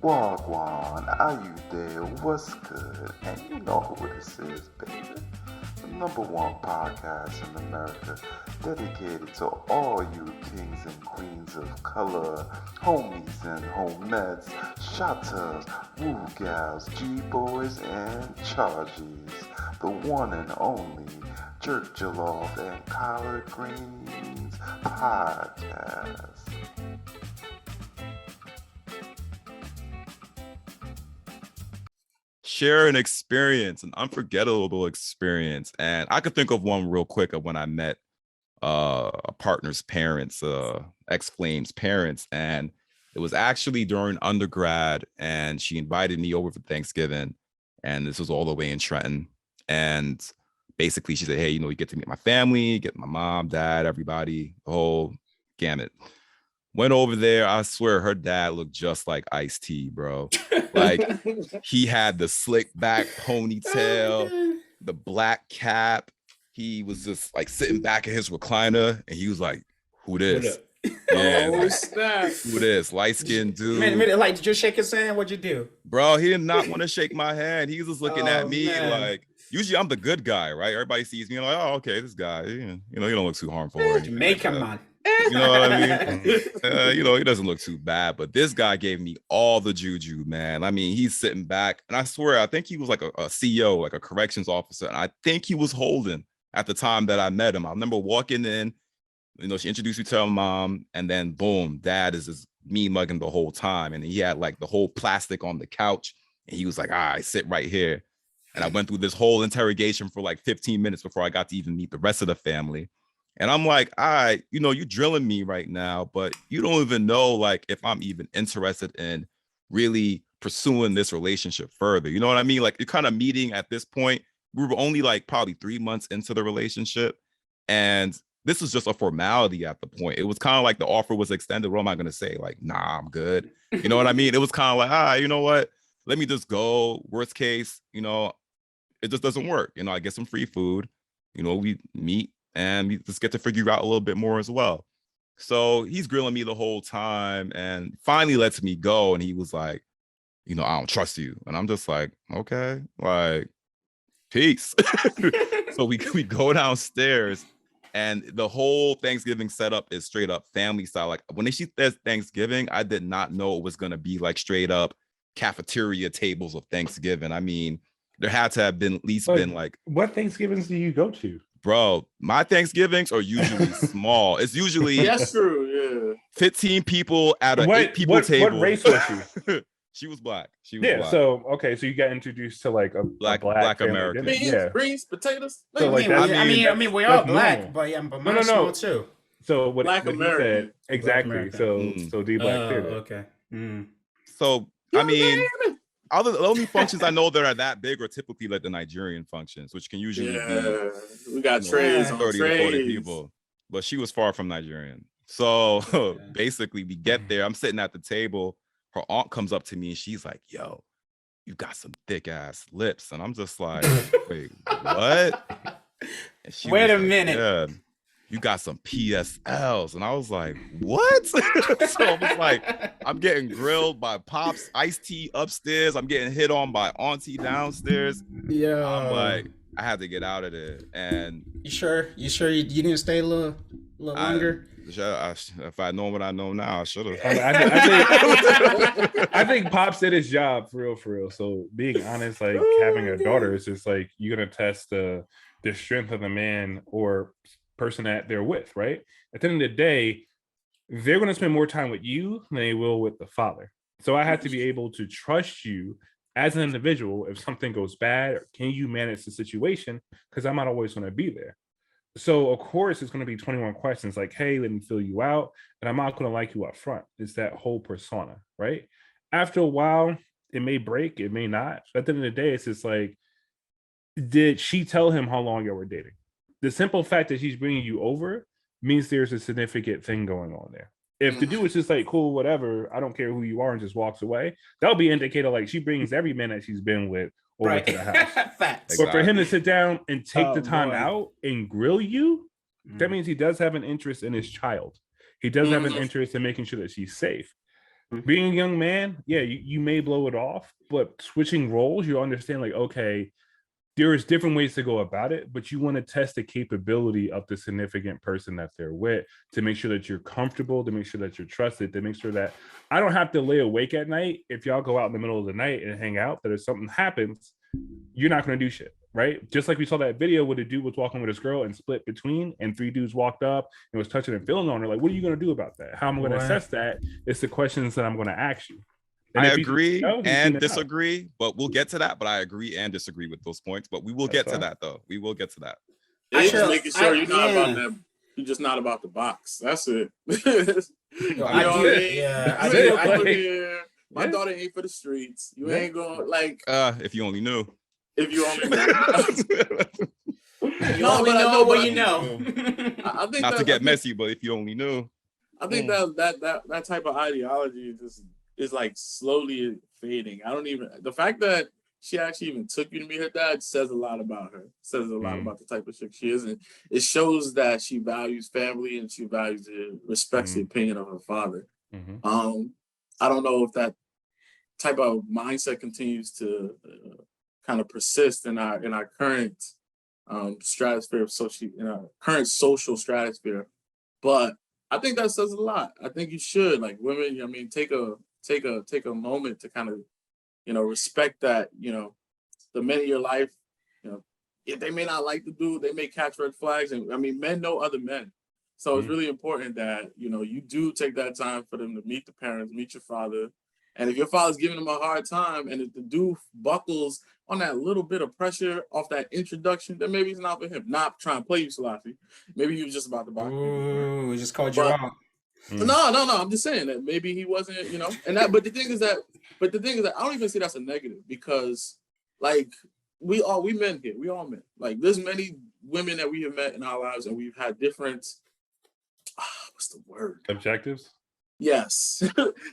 Wagwan, are you there? What's good? And you know who this is, baby. The number one podcast in America, dedicated to all you kings and queens of color, homies and homettes, shotters, woo gals, G-boys, and charges. The one and only Jerk Jollof and Collard Greens podcast. Share an experience, an unforgettable experience. And I could think of one real quick of when I met a partner's parents, ex-flame's parents. And it was actually during undergrad, and she invited me over for Thanksgiving. And this was all the way in Trenton. And basically she said, hey, you get to meet my family, get my mom, dad, everybody, the whole gamut. Went over there. I swear her dad looked just like Ice-T, bro. Like he had the slick back ponytail, the black cap. He was just like sitting back in his recliner, and he was like, "Who this?" Yeah, who this? Light-skinned dude. Like, did you shake his hand? What'd you do, bro? He did not want to shake my hand. He was just looking at me like. Usually I'm the good guy, right? Everybody sees me like, oh, okay, this guy, he don't look too harmful. Make him man. You know what I mean? He doesn't look too bad, but this guy gave me all the juju, man. I mean, he's sitting back, and I swear, I think he was like a CEO, like a corrections officer, and I think he was holding at the time that I met him. I remember walking in, she introduced me to her mom, and then boom, dad is just me mugging the whole time, and he had like the whole plastic on the couch, and he was like, all right, sit right here. And I went through this whole interrogation for like 15 minutes before I got to even meet the rest of the family. And I'm like, all right, you're drilling me right now, but you don't even know like if I'm even interested in really pursuing this relationship further. You know what I mean? Like you're kind of meeting at this point. We were only like probably 3 months into the relationship. And this was just a formality at the point. It was kind of like the offer was extended. What am I going to say? Like, nah, I'm good. You know what I mean? It was kind of like, all right, you know what? Let me just go. Worst case, it just doesn't work. I get some free food, we meet and we just get to figure out a little bit more as well. So he's grilling me the whole time and finally lets me go. And he was like, I don't trust you. And I'm just like, okay, like, peace. So we go downstairs and the whole Thanksgiving setup is straight up family style. Like when she says Thanksgiving, I did not know it was going to be like straight up cafeteria tables of Thanksgiving. I mean, there had to have been at least been like, what Thanksgivings do you go to? Bro, my Thanksgivings are usually small. It's usually that's true, yeah. 15 people at an 8 people table. What race was she? She was black. Black. So okay, so you got introduced to like a black American. Beans, potatoes. So like I mean, we're all black, normal. But mine's small too. So what Black American. Said exactly. So D black too. Okay. So I mean, the only functions I know that are that big are typically like the Nigerian functions, which can usually be we got trays 30 to 40 people. But she was far from Nigerian. So basically we get there. I'm sitting at the table. Her aunt comes up to me and she's like, yo, you got some thick ass lips. And I'm just like, wait, what? Wait a minute. Yeah, you got some PSLs. And I was like, what? So I was like, I'm getting grilled by Pops, Ice-T upstairs. I'm getting hit on by Auntie downstairs. Yeah. I'm like, I had to get out of there. And you sure you didn't stay a little longer? If I know what I know now, I should have. I think Pops did his job for real. So being honest, like having a daughter is just like you're gonna test the strength of the man or person that they're with, right? At the end of the day, they're going to spend more time with you than they will with the father. So I have to be able to trust you as an individual. If something goes bad, can you manage the situation? Because I'm not always going to be there. So of course it's going to be 21 questions like, hey, let me fill you out, and I'm not going to like you up front. It's that whole persona, right? After a while, it may break, it may not. But at the end of the day, it's just like, did she tell him how long y'all were dating? The simple fact that she's bringing you over means there's a significant thing going on there. If the dude is just like, cool, whatever, I don't care who you are, and just walks away, that'll be an indicator like she brings every man that she's been with over to the house. Facts. But for him to sit down and take the time out and grill you, that means he does have an interest in his child. He does have an interest in making sure that she's safe. being a young man, yeah, you may blow it off, but switching roles, you understand like, okay, there is different ways to go about it, but you want to test the capability of the significant person that they're with to make sure that you're comfortable, to make sure that you're trusted, to make sure that I don't have to lay awake at night if y'all go out in the middle of the night and hang out, that if something happens, you're not going to do shit, right? Just like we saw that video where the dude was walking with his girl and split between, and 3 dudes walked up and was touching and feeling on her. Like, what are you going to do about that? How am I going to assess that? It's the questions that I'm going to ask you. I agree and disagree, but we'll get to that. But I agree and disagree with those points. But we will get to that, though. We will get to that. It's just making sure you're not about that. You're just not about the box. That's it. My daughter ain't for the streets. You ain't going like. If you only knew. If you only knew. You only know what you know. I think not to get messy, but if you only knew. I think that type of ideology is like slowly fading. I don't even, the fact that she actually even took you to meet her dad says a lot about her. Says a lot about the type of chick she is, and it shows that she values family and she values and respects the opinion of her father. I don't know if that type of mindset continues to kind of persist in our current stratosphere of current social stratosphere, but I think that says a lot. I think you should, like, women, I mean, take a moment to kind of, respect that, the men in your life, if they may not like the dude, they may catch red flags. And I mean, men know other men. So it's really important that, you do take that time for them to meet the parents, meet your father. And if your father's giving them a hard time and if the dude buckles on that little bit of pressure off that introduction, then maybe he's not for him. Not trying to play you, Salafi. Maybe he was just about to box. Ooh, he just called you out. No. I'm just saying that maybe he wasn't, and that. But the thing is that I don't even see that's a negative because, like, we men here, we all men. Like, there's many women that we have met in our lives, and we've had different. What's the word? Objectives. Yes,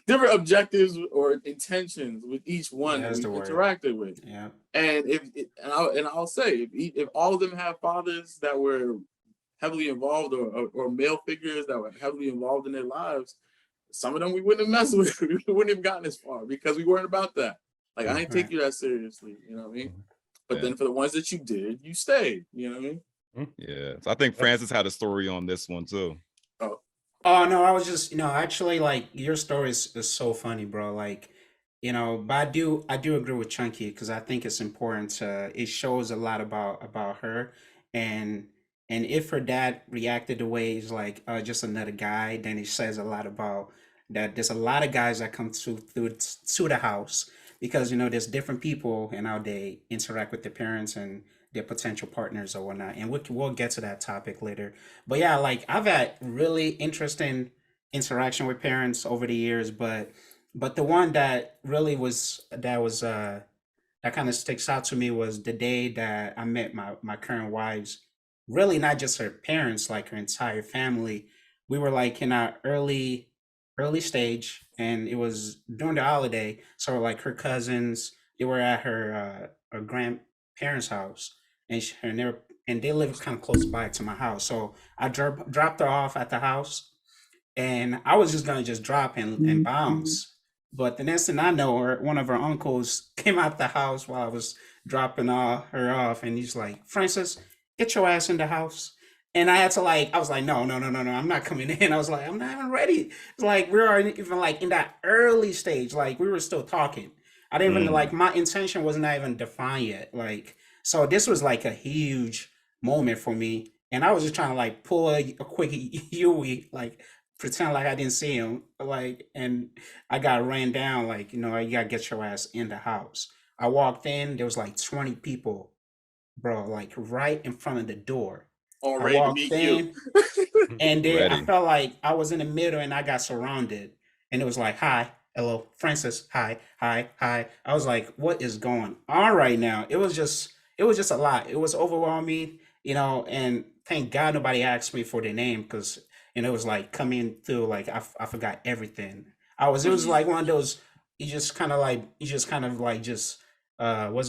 different objectives or intentions with each one that we interacted with. Yeah, and I'll say if all of them have fathers that were heavily involved or male figures that were heavily involved in their lives, some of them we wouldn't have messed with. We wouldn't have gotten as far because we weren't about that. Like, I didn't take you that seriously, you know what I mean? But then for the ones that you did, you stayed, you know what I mean? Yeah. So I think Francis had a story on this one too. Oh no, I was just, actually, like, your story is so funny, bro. Like, but I do agree with Chunky because I think it's important it shows a lot about her, and if her dad reacted the way he's like just another guy, then it says a lot about that. There's a lot of guys that come to the house because there's different people and how they interact with their parents and their potential partners or whatnot, and we'll get to that topic later. But yeah, like, I've had really interesting interaction with parents over the years, but the one that really that kind of sticks out to me was the day that I met my current wife's, really not just her parents, like her entire family. We were like in our early stage, and it was during the holiday, so like her cousins, they were at her grandparents' house, and they live kind of close by to my house. So I dropped her off at the house, and I was just gonna just drop and bounce. But the next thing I know, one of her uncles came out the house while I was dropping her off, and he's like, "Francis, get your ass in the house." And I had to, like, I was like, no, I'm not coming in. I was like, I'm not even ready. It's like, we were even like in that early stage, like we were still talking. I didn't even like, my intention wasn't even defined yet. Like, so this was like a huge moment for me. And I was just trying to like pull a quick Huey, like pretend like I didn't see him. Like, and I got ran down, like, you gotta get your ass in the house. I walked in, there was like 20 people, bro, like right in front of the door. All ready to meet you. And then I felt like I was in the middle and I got surrounded. And it was like, hi, hello, Francis, hi. I was like, what is going on right now? It was just a lot. It was overwhelming, and thank God nobody asked me for the name because, it was like coming through, like I forgot everything. It was like one of those, what's the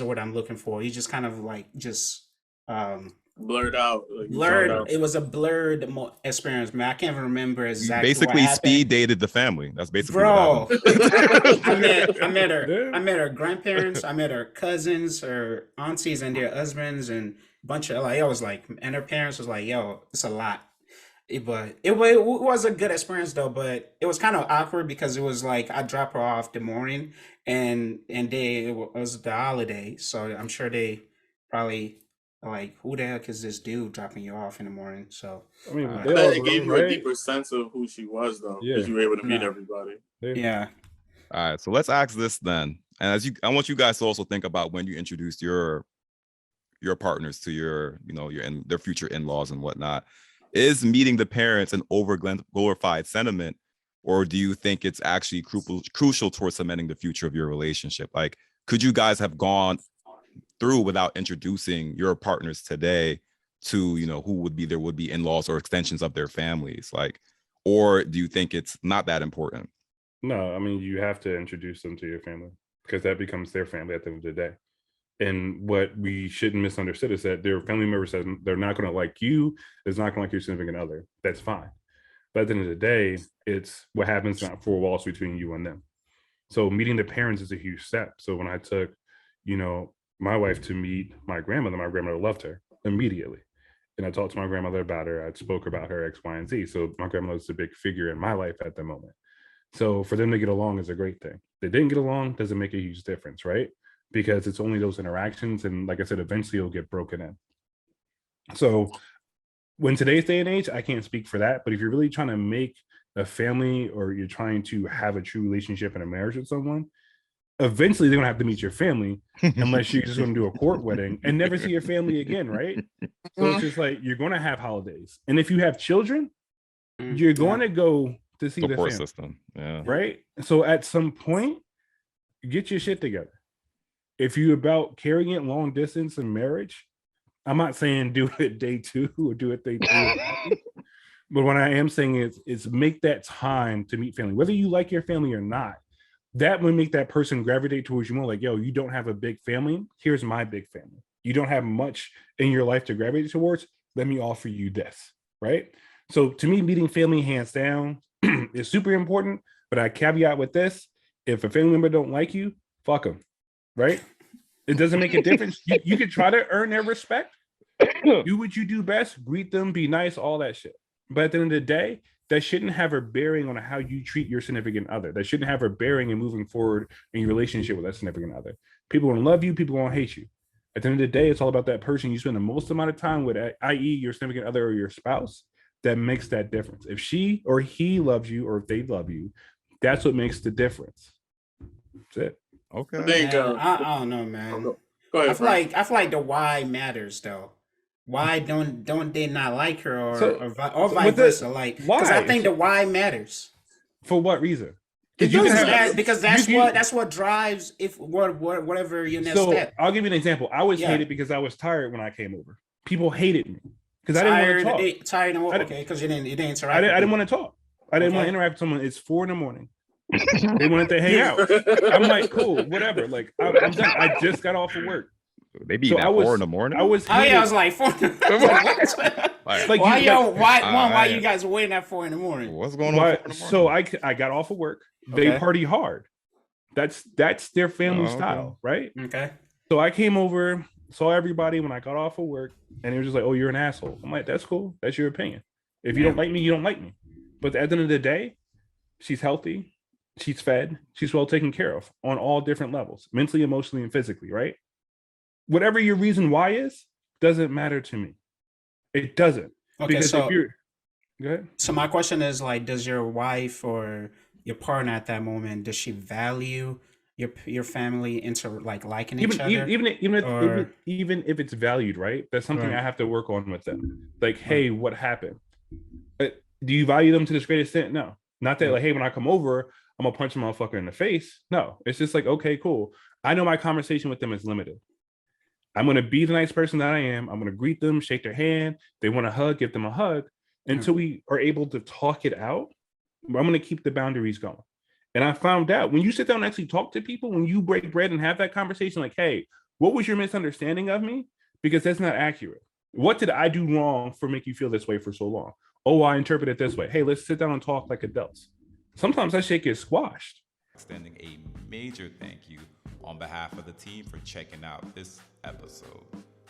word I'm looking for? You just kind of like, blurred out. Like, you Blurred. found out. It was a blurred experience, man. I can't even remember You exactly what basically happened. speed dated the family. That's basically Bro, what happened. I met her grandparents, I met her cousins, her aunties, and their husbands, and a bunch of like, it was like, and her parents was like, "Yo, it's a lot." But it was a good experience though. But it was kind of awkward because it was like I dropped her off the morning, and it was the holiday, so I'm sure they probably like, "Who the heck is this dude dropping you off in the morning?" So I mean, uh, they all It gave grown, you a right? deeper sense of who she was, though, Yeah. because you were able to meet No. everybody. yeah. All right, so let's ask this then. And I want you guys to also think about when you introduced your partners to your, their future in-laws and whatnot. Is meeting the parents an glorified sentiment, or do you think it's actually crucial towards cementing the future of your relationship? Like, could you guys have gone through without introducing your partners today to, who would be their would-be in-laws or extensions of their families? Like, or do you think it's not that important? No, I mean, you have to introduce them to your family because that becomes their family at the end of the day. And what we shouldn't misunderstood is that their family member says they're not going to like you, is not going to like your significant other. That's fine. But at the end of the day, it's what happens not four walls between you and them. So meeting the parents is a huge step. So when I took, my wife to meet my grandmother loved her immediately. And I talked to my grandmother about her. I spoke about her X, Y, and Z. So my grandmother was a big figure in my life at the moment. So for them to get along is a great thing. They didn't get along, doesn't make a huge difference, right? Because it's only those interactions. And like I said, eventually it'll get broken in. So when today's day and age, I can't speak for that. But if you're really trying to make a family or you're trying to have a true relationship and a marriage with someone, eventually they're going to have to meet your family unless you're just going to do a court wedding and never see your family again, right? So it's just like you're going to have holidays. And if you have children, you're going to go to see the Support family, system. Yeah. right? So at some point, get your shit together. If you're about carrying it long distance in marriage, I'm not saying do it day 2 or do it day 3. But what I am saying is make that time to meet family, whether you like your family or not. That will make that person gravitate towards you more. Like, yo, you don't have a big family. Here's my big family. You don't have much in your life to gravitate towards. Let me offer you this, right? So to me, meeting family hands down is super important. But I caveat with this: if a family member don't like you, fuck them, right? It doesn't make a difference. You can try to earn their respect. Do what you do best. Greet them. Be nice. All that shit. But at the end of the day, that shouldn't have a bearing on how you treat your significant other. That shouldn't have a bearing in moving forward in your relationship with that significant other. People gonna love you, people gonna hate you. At the end of the day, it's all about that person you spend the most amount of time with, i.e. your significant other or your spouse, that makes that difference. If she or he loves you or if they love you, that's what makes the difference. That's it. Okay. I think, Man, I don't know, man. Go ahead, I Frank. feel like the why matters though. Why don't they not like her or So- or, vi- so or vice with the- versa? Like, because I why? think the why matters. For what reason? Because you can that's, have- because that's you- what drives whatever your next So step. I'll give you an example. I was Yeah. hated because I was tired when I came over. People hated me because I didn't want to talk. Tired and I didn't- okay, because you didn't interact. I didn't with want to talk. I didn't want to Okay. interact with someone. It's 4 a.m. They wanted to hang out. I'm like, cool, whatever. Like, I'm done. I just got off of work. They be So at I was- 4 in the morning. I was Oh yeah, I hated. was like, what? Like, why you- yo? Why I- you guys waiting at 4 a.m? what's going on? Why- at 4 in the so morning? I got off of work. They Okay. party hard. That's their family Oh, okay. style, right? Okay. So I came over, saw everybody when I got off of work, and it was just like, "Oh, you're an asshole." I'm like, "That's cool. That's your opinion. If you don't like me, you don't like me." But at the end of the day, she's healthy, she's fed, she's well taken care of on all different levels, mentally, emotionally, and physically, right? Whatever your reason why is, doesn't matter to me. It doesn't. Okay. Because So if you're go ahead. so my question is like, does your wife or your partner at that moment, does she value your family into like liking each other? Even if it's valued, right? That's something Right. I have to work on with them. Like, hey, what happened? Do you value them to this great extent? No. Not that like, hey, when I come over, I'm gonna punch a motherfucker in the face. No, it's just like, okay, cool. I know my conversation with them is limited. I'm gonna be the nice person that I am. I'm gonna greet them, shake their hand. They want a hug, give them a hug. Until we are able to talk it out, I'm gonna keep the boundaries going. And I found out when you sit down and actually talk to people, when you break bread and have that conversation, like, hey, what was your misunderstanding of me? Because that's not accurate. What did I do wrong for make you feel this way for so long? Oh, I interpret it this way. Hey, let's sit down and talk like adults. Sometimes that shit gets squashed. Extending a major thank you on behalf of the team for checking out this episode.